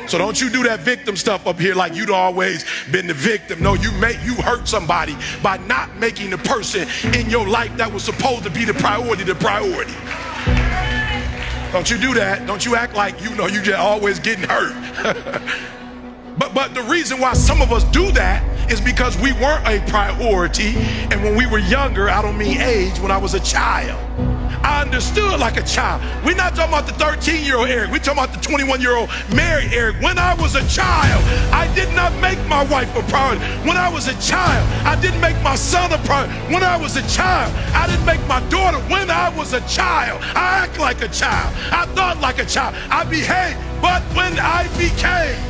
So don't you do that victim stuff up here like you'd always been the victim. No, you hurt somebody by not making the person in your life that was supposed to be the priority. Don't you do that. Don't you act like you just always getting hurt. But the reason why some of us do that is because we weren't a priority. And when we were younger, I don't mean age, when I was a child, I understood like a child. We're not talking about the 13-year-old Eric. We're talking about the 21-year-old married Eric. When I was a child, I did not make my wife a priority. When I was a child, I didn't make my son a priority. When I was a child, I didn't make my daughter. When I was a child, I act like a child. I thought like a child. I behaved. But when I became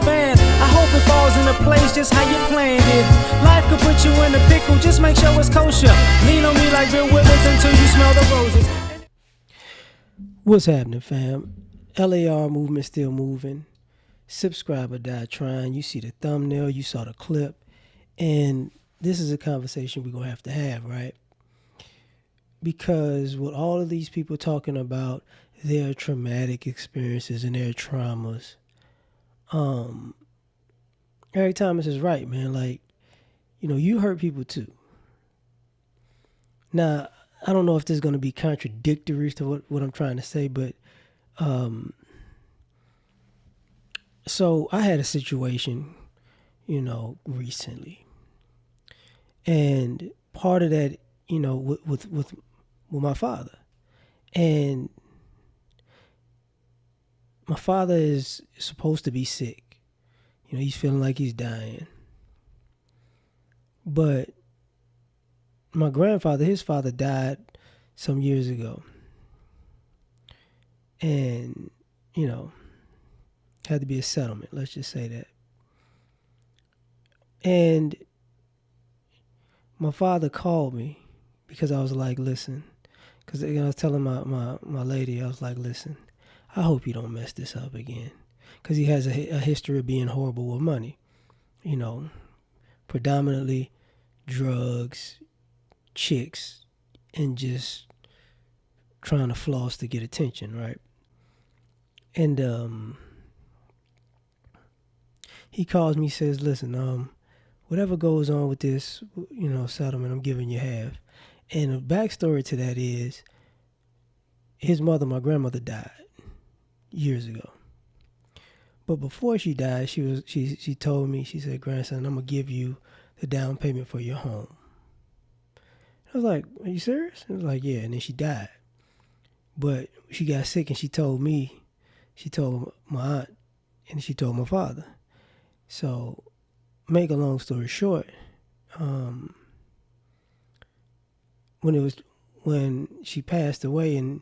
fan, I hope it falls into place just how you planned it. Life could put you in a pickle, just make sure it's kosher. Lean on me like Bill Withers until you smell the roses. What's happening, fam? L.A.R. movement still moving. Subscriber died trying. You see the thumbnail, you saw the clip, and this is a conversation we're gonna have to have, right? Because with all of these people talking about their traumatic experiences and their traumas, Eric Thomas is right, man. Like, you hurt people too. Now, I don't know if this is going to be contradictory to what I'm trying to say, but so I had a situation, recently, and part of that, with my father, and my father is supposed to be sick. He's feeling like he's dying. But my grandfather, his father died some years ago. And, had to be a settlement, let's just say that. And my father called me because I was like, listen, because I was telling my lady, I was like, listen, I hope you don't mess this up again. Because he has a history of being horrible with money. Predominantly drugs, chicks, and just trying to floss to get attention, right? And he calls me, says, listen, whatever goes on with this, settlement, I'm giving you half. And the backstory to that is his mother, my grandmother, died years ago. But before she died, she told me, she said, grandson, I'm going to give you the down payment for your home. I was like, are you serious? I was like, yeah. And then she died. But she got sick and she told me, she told my aunt, and she told my father. So, make a long story short, when she passed away and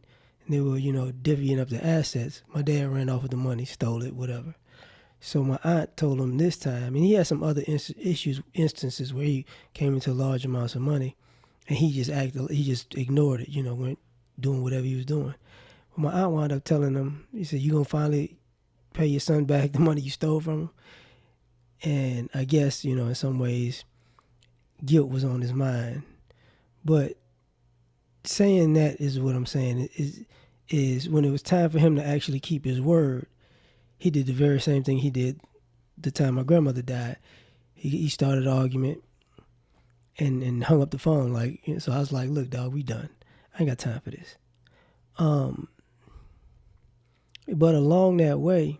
they were, divvying up the assets, my dad ran off with the money, stole it, whatever. So my aunt told him this time, and he had some other instances where he came into large amounts of money, and he just ignored it, went doing whatever he was doing. But my aunt wound up telling him, he said, you gonna finally pay your son back the money you stole from him? And I guess, in some ways, guilt was on his mind. But saying that is what I'm saying is when it was time for him to actually keep his word, he did the very same thing he did the time my grandmother died. He started an argument and hung up the phone. So I was like, look, dog, we done. I ain't got time for this. But along that way,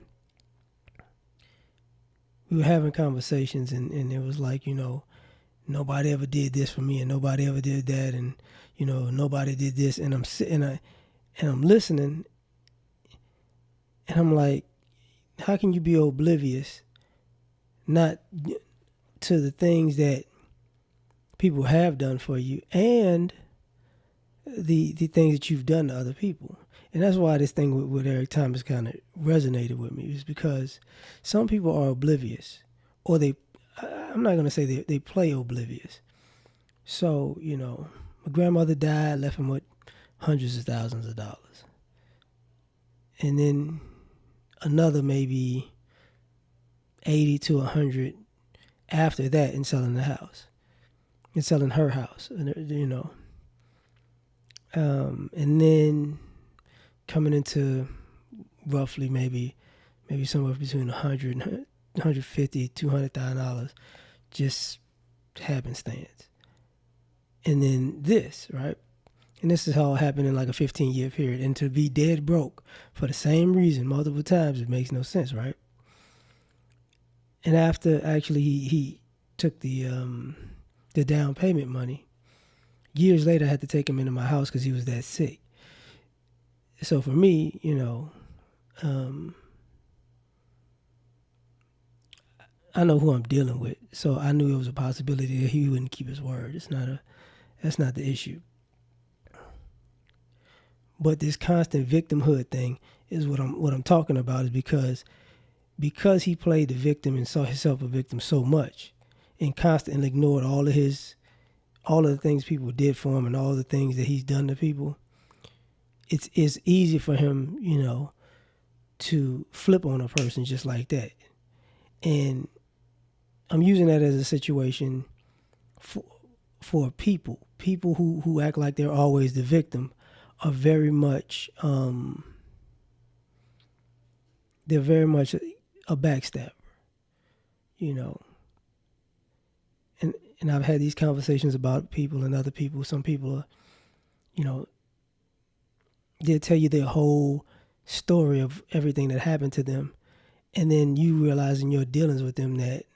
we were having conversations and it was like, nobody ever did this for me and nobody ever did that and, nobody did this. And I'm sitting and I'm listening and I'm like, how can you be oblivious not to the things that people have done for you and the things that you've done to other people? And that's why this thing with Eric Thomas kind of resonated with me, is because some people are oblivious, or I'm not going to say they play oblivious. So, my grandmother died, left him with hundreds of thousands of dollars. and then another maybe 80 to 100 after that in selling the house, and selling her house, you know. And then coming into roughly maybe somewhere between 100 and 150, $200,000, just happenstance. And then this, right? And this is all happened in like a 15-year period. And to be dead broke for the same reason multiple times, it makes no sense, right? And after actually he took the down payment money, years later I had to take him into my house because he was that sick. So for me, you know, I know who I'm dealing with. So I knew it was a possibility that he wouldn't keep his word. That's not the issue. But this constant victimhood thing is what I'm talking about, is because he played the victim and saw himself a victim so much, and constantly ignored all of the things people did for him and all the things that he's done to people. It's easy for him, you know, to flip on a person just like that. And I'm using that as a situation for people who act like they're always the victim are very much they're very much a backstabber, you know. And I've had these conversations about people and other people. Some people are, you know, they'll tell you their whole story of everything that happened to them, and then you realize in your dealings with them that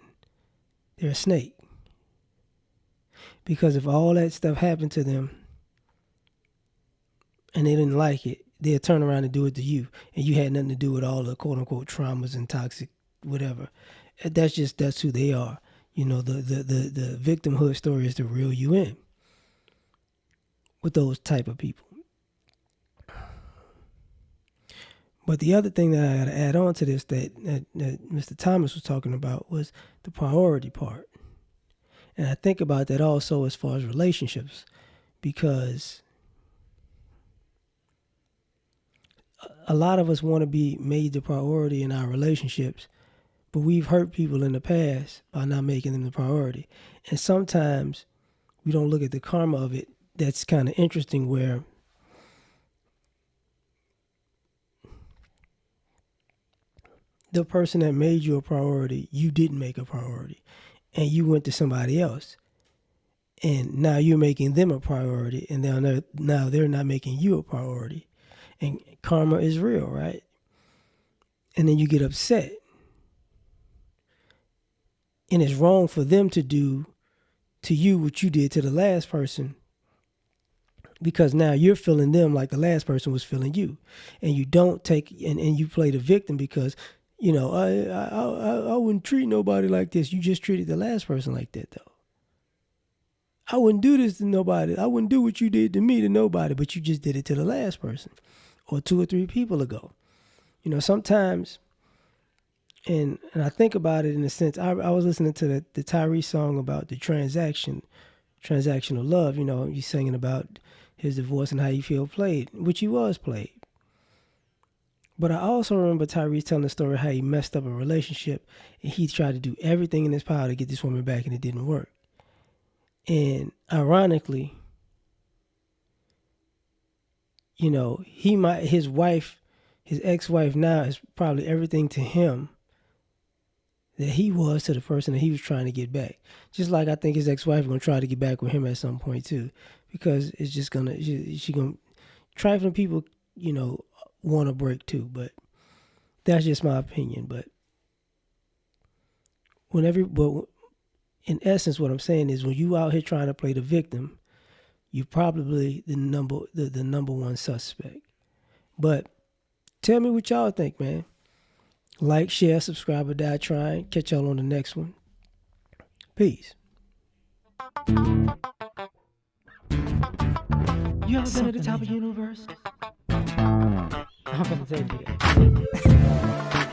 they're a snake. Because if all that stuff happened to them and they didn't like it, they'll turn around and do it to you, and you had nothing to do with all the quote unquote traumas and toxic whatever. That's who they are. You know, the victimhood story is to reel you in with those type of people. But the other thing that I got to add on to this that Mr. Thomas was talking about was the priority part. And I think about that also as far as relationships, because a lot of us want to be made the priority in our relationships, but we've hurt people in the past by not making them the priority. And sometimes we don't look at the karma of it. That's kind of interesting, where the person that made you a priority, you didn't make a priority, and you went to somebody else, and now you're making them a priority, and now they're not making you a priority. And karma is real, right? And then you get upset, and it's wrong for them to do to you what you did to the last person, because now you're feeling them like the last person was feeling you. And you don't take and you play the victim because, you know, I wouldn't treat nobody like this. You just treated the last person like that, though. I wouldn't do this to nobody. I wouldn't do what you did to me to nobody, but you just did it to the last person or 2 or 3 people ago. You know, sometimes, and I think about it in a sense, I was listening to the Tyrese song about the transactional love. You know, he's singing about his divorce and how he feel played, which he was played. But I also remember Tyrese telling the story how he messed up a relationship and he tried to do everything in his power to get this woman back, and it didn't work. And ironically, you know, his ex-wife now is probably everything to him that he was to the person that he was trying to get back. Just like I think his ex-wife is going to try to get back with him at some point too, because it's just she gonna trifling people, you know, want to break too. But that's just my opinion. But in essence, what I'm saying is, when you out here trying to play the victim, you're probably the number one suspect. But tell me what y'all think, man. Like, share, subscribe, or die trying. Catch y'all on the next one. Peace. You ever been at the top of the universe? I'm gonna take you.